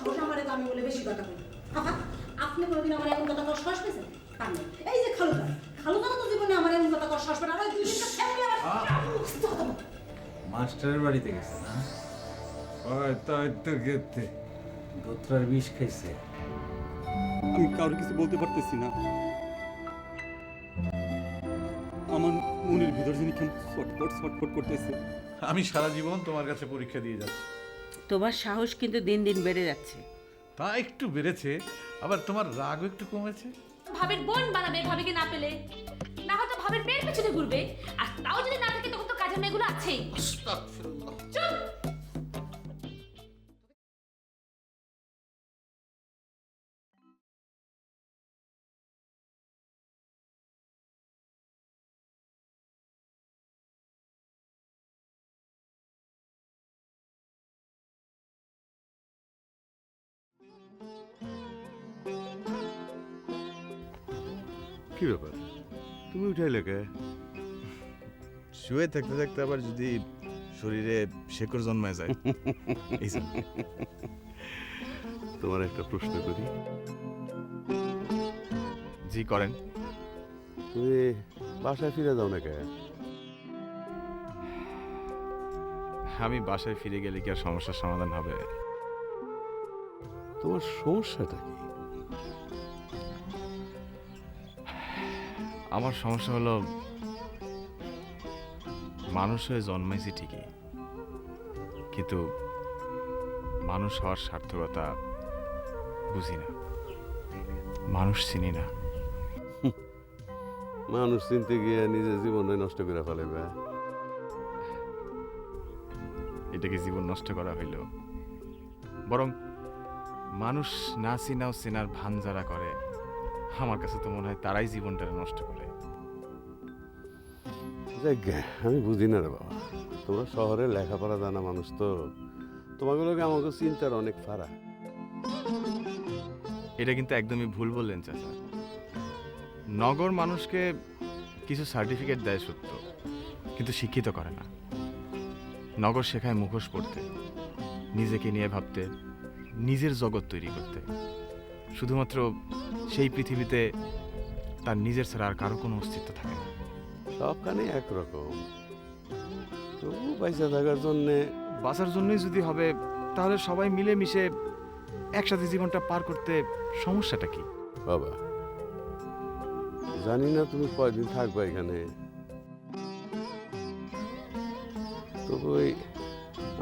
সাহস আমারে তো আমি বলে বেশি কথা বলি। আপা আপনি কোনোদিন আমার এমন কথা কর শ্বাস পেয়েছেন? পান নাই। এই যে খালুদা, খালুদা তো জীবনে আমার এমন কথা কর শ্বাস পেয়ে আর ওই দুই দিনটা ফ্যামিলি আমার মাস্টারের বাড়িতে গেছে না? ওই তো গেতে দোতরার বিষ খাইছে। আমি কারোর কিছু বলতে পারতেছি না। আমার মনের ভিতর যিনি কেমন ছটফট করতেছে। আমি সারা জীবন তোমার কাছে পরীক্ষা দিয়ে যাচ্ছি। তোমার সাহস কিন্তু দিন দিন বেড়ে যাচ্ছে। তা একটু বেড়েছে, আবার তোমার রাগও একটু কমেছে। ভাবের বোন বানাবে ভাবিকে না পেলে, না হয়তো ভাবের মেয়ের পেছনে ঘুরবে, আর তাও যদি না থাকে তখন তো কাজের মেয়েগুলো আছেই। চুপ। কি ব্যাপার, তুমি উঠে এলে কে? শুয়ে থাকতে থাকতে আবার যদি শরীরে শেকড় জন্মায় যায় এই জন্য। তোমার একটা প্রশ্ন করি। জি করেন। তুমি বাসায় ফিরে যাও না কে? আমি বাসায় ফিরে গেলে কি আর সমস্যার সমাধান হবে? তোমার সমস্যাটা কি? আমার সমস্যা হলো, মানুষ হয়ে জন্মাইছি ঠিকই, কিন্তু মানুষ হওয়ার সার্থকতা বুঝি না, মানুষ চিনি না। মানুষ চিনতে গিয়ে নিজের জীবনে নষ্ট করে ফেলেবে। এটাকে জীবন নষ্ট করা হইল, বরং মানুষ না চিনাও চেনার ভান যারা করে, আমার কাছে তো মনে হয় তারাই জীবনটা নষ্ট করে। আমি বুঝি না রে বাবা, তোমরা শহরে লেখাপড়া জানা মানুষ, তো তোমাগুলোকে আমাকে চিন্তার অনেক ফারাক। এটা কিন্তু একদমই ভুল বললেন চাচা। নগর মানুষকে কিছু সার্টিফিকেট দেয় সত্য, কিন্তু শিক্ষিত করে না। নগর শেখায় মুখোশ পড়তে, নিজেকে নিয়ে ভাবতে, নিজের জগৎ তৈরি করতে। শুধুমাত্র সেই পৃথিবীতে তার নিজের ছাড়া আর কারো কোনো অস্তিত্ব থাকে না। সবখানে একরকম, তবু পয়সা থাকার জন্যে। বাঁচার জন্যই যদি হবে, তাহলে সবাই মিলেমিশে একসাথে জীবনটা পার করতে সমস্যাটা কি? বাবা জানি না তুমি কয়দিন থাকবা এখানে, তবু ওই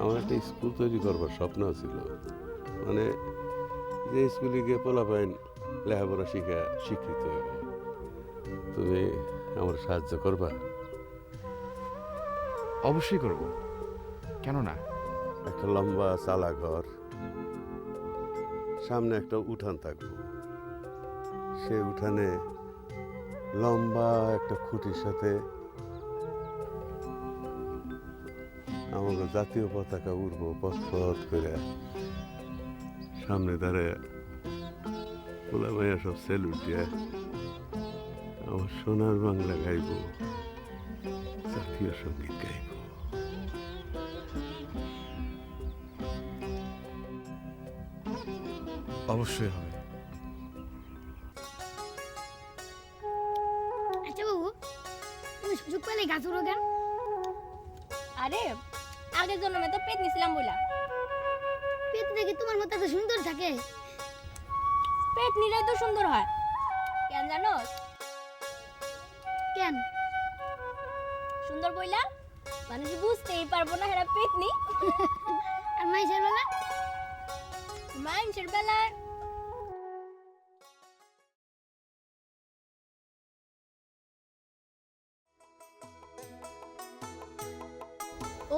আমার একটা স্কুল তৈরি করবার স্বপ্ন ছিল। মানে যে স্কুলে গিয়ে পোলাপাইন লেখাপড়া শিখা শিক্ষিত হইব। তুমি আমার সাহায্য করবা? অবশ্যই করব, কেন না? একটা লম্বা চালা ঘর, সামনে একটা উঠান থাকবো। সে উঠানে লম্বা একটা খুঁটির সাথে আমাদের জাতীয় পতাকা উড়বো পথ পথ করে। সামনে দাঁড়ায় পোলা মাইয়া সব সেলুট দিয়ে আমার সোনার বাংলা গাইব, জাতীয় সঙ্গীত গাইব। অবশ্যই হবে। আচ্ছা বাবু, তুমি সুযোগ পেলে গাছ উড়ো কেন? আরে আগের জন্মে তো পেট নিছিলাম বইলা। পেট দেখে তোমার মতো এত সুন্দর থাকে? পেট নিলেই তো সুন্দর হয়। কেন জানোস? কেন? সুন্দর বইলা মানুষ বুঝতেই পারবো না হেরা পেট নি। আর মাইশের বেলা? মানুষের বেলায়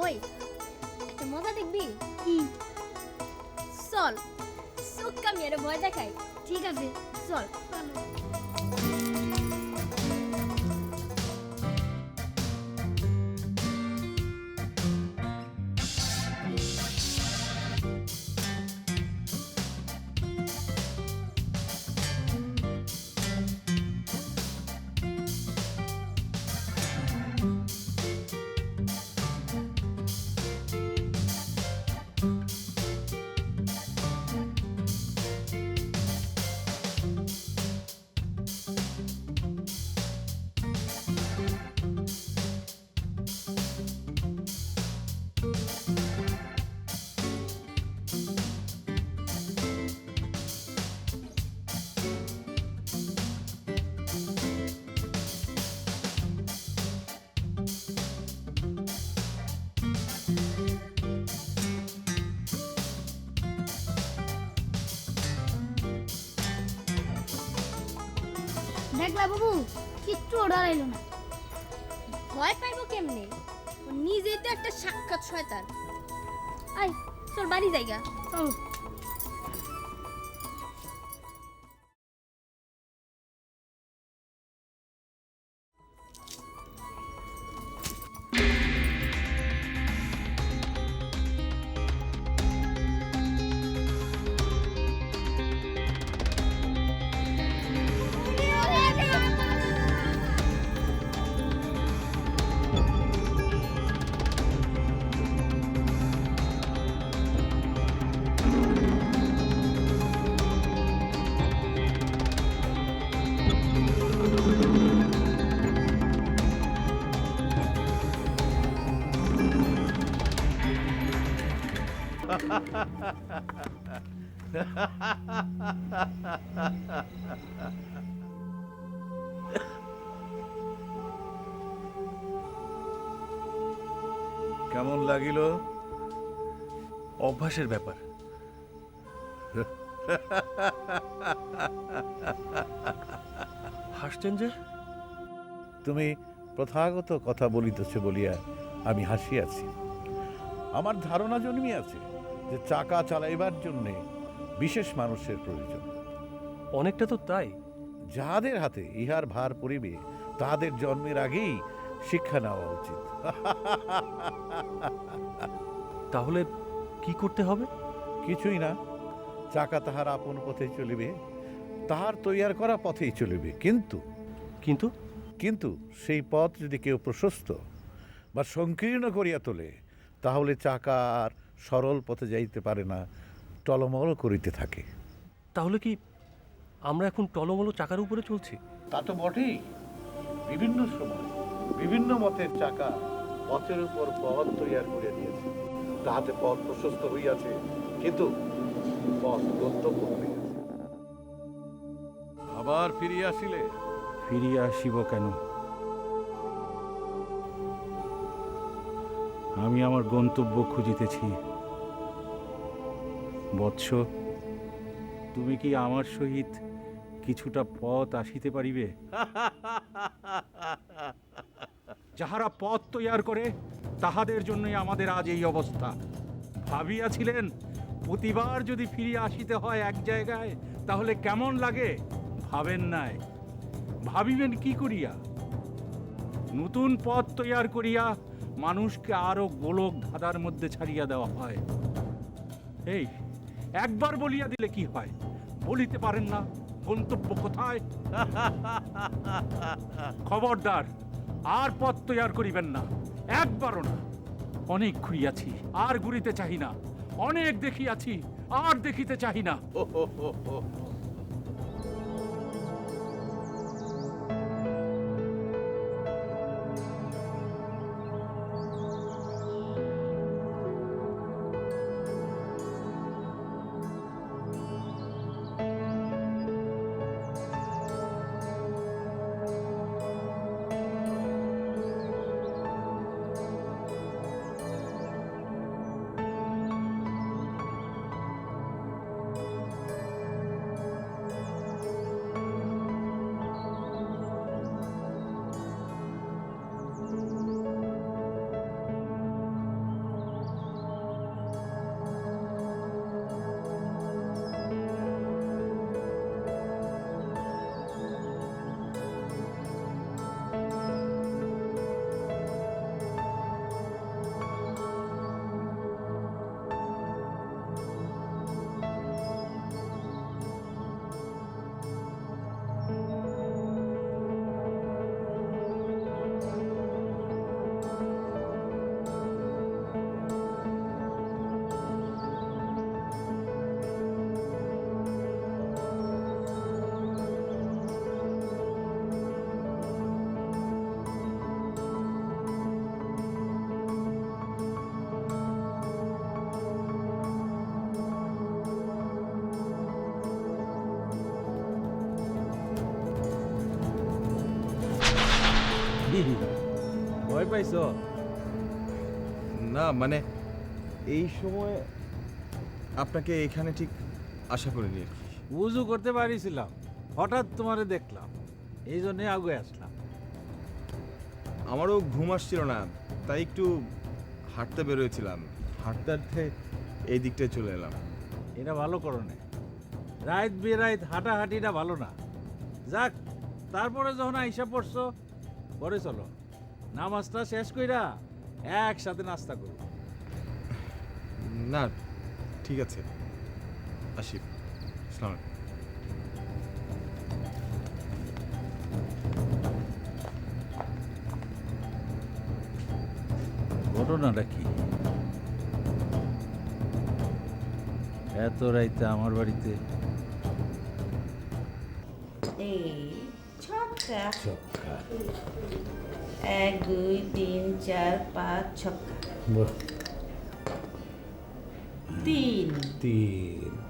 ওই একটা মজা দেখবি? কি? চল সুক্কা মেরে ভয় দেখাই। ঠিক আছে, চল। দেখলা বাবু কিচ্ছু দাঁড়াইলো না। ভয় পাইবো কেমনে? ও নিজেই তো একটা সাক্ষাৎ শয়তান। আই তোর বাড়ি জায়গা চল। কেমন লাগিল? অভ্যাসের ব্যাপার। হাসছেন যে? তুমি প্রথাগত কথা বলিতেছ বলিয়া আমি হাসিয়াছি। আমার ধারণা জন্মিয়াছে যে চাকা চালাইবার জন্যে বিশেষ মানুষের প্রয়োজন। অনেকটা তো তাই। যাহাদের হাতে ইহার ভার পড়িবে তাহাদের জন্মের আগেই শিক্ষা নেওয়া উচিত। তাহলে কি করতে হবে? কিছুই না, চাকা তাহার আপন পথে চলিবে, তাহার তৈয়ার করা পথেই চলিবে। কিন্তু কিন্তু কিন্তু সেই পথ যদি কেউ প্রশস্ত বা সংকীর্ণ করিয়া তোলে, তাহলে চাকা আর সরল পথে যাইতে পারে না, টলমল করিতে থাকে। তাহলে কি আমরা এখন টলমলো চাকার উপরে চলছি? তা তো বটেই। বিভিন্ন সময় বিভিন্ন মতের চাকা পথের উপর পথ তৈয়ার করিয়া দিয়েছে, তাহাতে পথ প্রশস্ত হইয়াছে, কিন্তু পথ গন্তব্য হইয়াছে। আবার ফিরিয়া আসিলে? ফিরিয়া আসিব কেন? আমি আমার গন্তব্য খুঁজিতেছি। বৎস, তুমি কি আমার সহিত কিছুটা পথ আসিতে পারিবে? যাহারা পথ তৈয়ার করে তাহাদের জন্যই আমাদের আজ এই অবস্থা। ভাবিয়াছিলেন প্রতিবার যদি ফিরিয়া আসিতে হয় এক জায়গায়, তাহলে কেমন লাগে? ভাবেন নাই। ভাবিবেন কি করিয়া? নতুন পথ তৈয়ার করিয়া মানুষকে আরো গোলক ধাঁধার মধ্যে ছাড়িয়া দেওয়া হয়। এই একবার বলিয়া দিলে কি হয়? বলিতে পারেন না গন্তব্য কোথায়? খবরদার, আর পথ তৈয়ার করিবেন না, একবারও না। অনেক ঘুরিয়াছি, আর ঘুরিতে চাহি না। অনেক দেখিয়াছি, আর দেখিতে চাহি না। ভয় পাইছ? না মানে এই সময় আপনাকে এখানে ঠিক আশা করিনি। উজু করতে পারিছিলাম, হঠাৎ তোমারে দেখলাম। এই জন্যে আগে আসলাম। আমারও ঘুম আসছিল না, তাই একটু হাঁটতে বেরোয়েছিলাম। হাঁটতে হাঁটতে এই দিকটায় চলে এলাম। এটা ভালো করো না, রাত বেরাত হাঁটাহাঁটিটা ভালো না। যাক, তারপরে যখন আইসা পড়ছো পরে চলো, নামাজটা শেষ কইরা একসাথে নাস্তা করো। না, ঠিক আছে, আসি। আসসালামু আলাইকুম। ঘটনাটা কি? এত রাইতে আমার বাড়িতে? এই ছক্কা, 1 2 3 4 5 ছক্কা, 3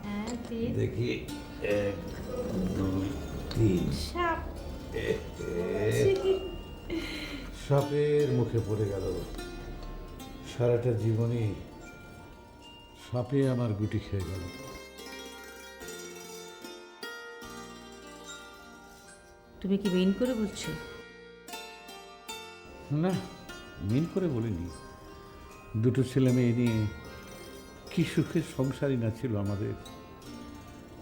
হ্যাঁ 3 দেখি 1 2 3 সাপ। সাপের মুখে পড়ে গেল। সারাটা জীবনে সাপে আমার গুটি খেয়ে গেল। তুমি কি মেইন করে বলছো? না, মিন করে বলিনি। দুটো ছেলে মেয়ে নিয়ে কি সুখের সংসারই না ছিল আমাদের।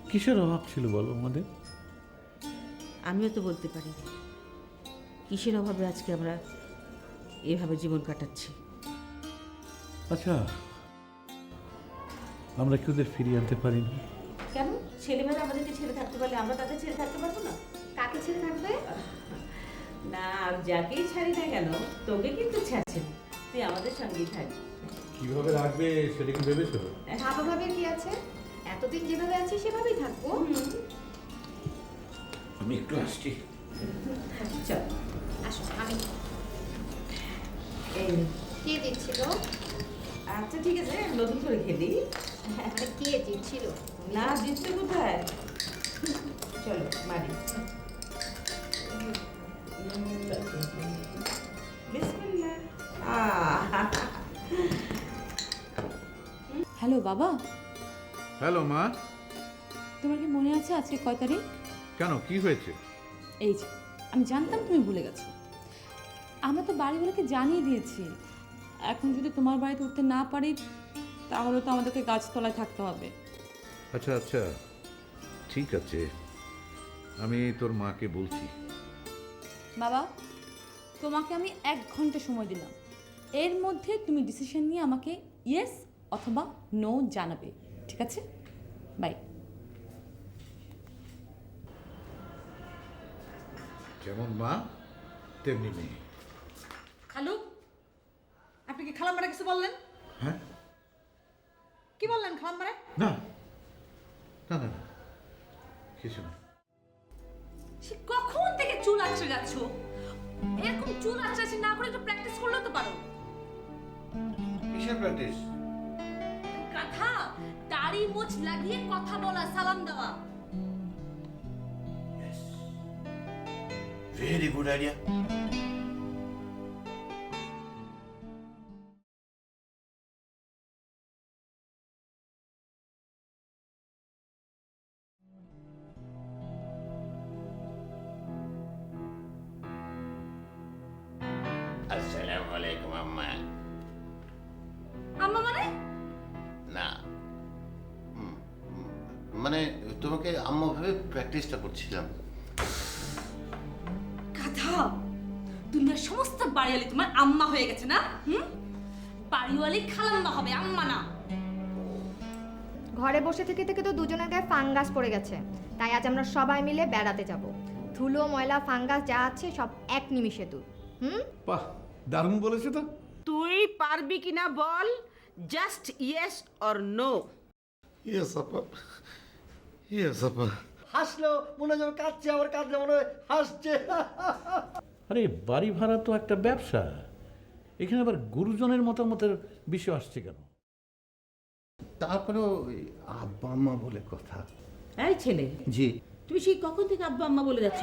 কিসের অভাব ছিল বলো আমাদের? আমিও তো বলতে পারি কিসের অভাবে আজকে আমরা এভাবে জীবন কাটাচ্ছি। আচ্ছা, আমরা কি ওদের ফিরিয়ে আনতে পারি না? কেন? ছেলেমেয়েরা আমাদেরকে ছেড়ে থাকতে পারলে আমরা তাদের ছেড়ে থাকতে পারবো না? কাকে ছেড়ে থাকবে? না, আর যাকেই ছাড়ি না কেন, তোকে কিন্তু ছাড়ছে না। তুই আমাদের সঙ্গেই থাকবি। কিভাবে রাখবে সেটা কি ভেবেছো? ভাবাভাবে কি আছে? এতদিন যেভাবে আছি সেভাবেই থাকবো। আমি একটু আসছি। চল আসো, আমি এই নে। কে দিচ্ছিল? আচ্ছা ঠিক আছে, নতুন করে খেলি। কে দিচ্ছিল? না, দিচ্ছে কোথায়? চলো মারি। বিসমিল্লাহ। হ্যালো বাবা, হ্যালো মা। তোমার কি মনে আছে আজকে কয় তারিখ? কেন, কি হয়েছে? এই যে, আমি জানতাম তুমি ভুলে গেছো। আমরা তো বাড়িগুলোকে জানিয়ে দিয়েছি। এখন যদি তোমার বাড়িতে উঠতে না পারি তাহলে তো আমাদেরকে গাছতলায় থাকতে হবে। আচ্ছা আচ্ছা, ঠিক আছে, আমি তোর মাকে বলছি। বাবা, তোমাকে আমি 1 ঘন্টা সময় দিলাম। এর মধ্যে তুমি ডিসিশন নিয়ে আমাকে ইয়েস অথবা নো জানাবে, ঠিক আছে? বাই। যেমন মা তেমনি মেয়ে। খালু, আপনি কি খালাম্মারে কিছু বললেন? হ্যাঁ? কি বললেন খালাম্মারে? না না না না, কিছু না। সে কখন থেকে চুল আঁচড়ে যাচ্ছ? এরকম চুল আঁচড়াচ্ছি না করে একটু প্র্যাকটিস করলেও তো পারো। কিসের প্র্যাকটিস? কথা, দাড়ি মোছ লাগিয়ে কথা বলা, সালাম দেওয়া। Very good idea. আসসালামু আলাইকুম আম্মা। আম্মা মানে? না, মানে তোমাকে আম্মা ভাবে প্র্যাকটিসটা করছিলাম। কথা, দুনিয়ার সমস্ত বাড়িওয়ালি তোমার আম্মা হয়ে গেছে না? বাড়িওয়ালি খালাম্মা হবে, আম্মা না। ঘরে বসে থেকে থেকে তো দুজনের গায়ে ফাঙ্গাস পড়ে গেছে, তাই আজ আমরা সবাই মিলে বেড়াতে যাব। ধুলো ময়লা ফাঙ্গাস যা আছে সব এক নিমিষে দূর। বাহ, দারুণ বলেছে তো। তুই পারবি কিনা বল, just yes or no. Yes আপা, ইয়েস আপা। হাসলো মনে হয় কাঁদছে, আবার কাঁদলে মনে হয় হাসছে। আরে বাড়ি ভাড়া তো একটা ব্যবসা, এখানে আবার গুরুজনের মতামতের বিষয় আসছে কেন? তারপরেও আব্বা আম্মা বলে কথা। এই ছেলে, জি। তুমি সেই কখন থেকে আব্বা আম্মা বলে যাচ্ছ?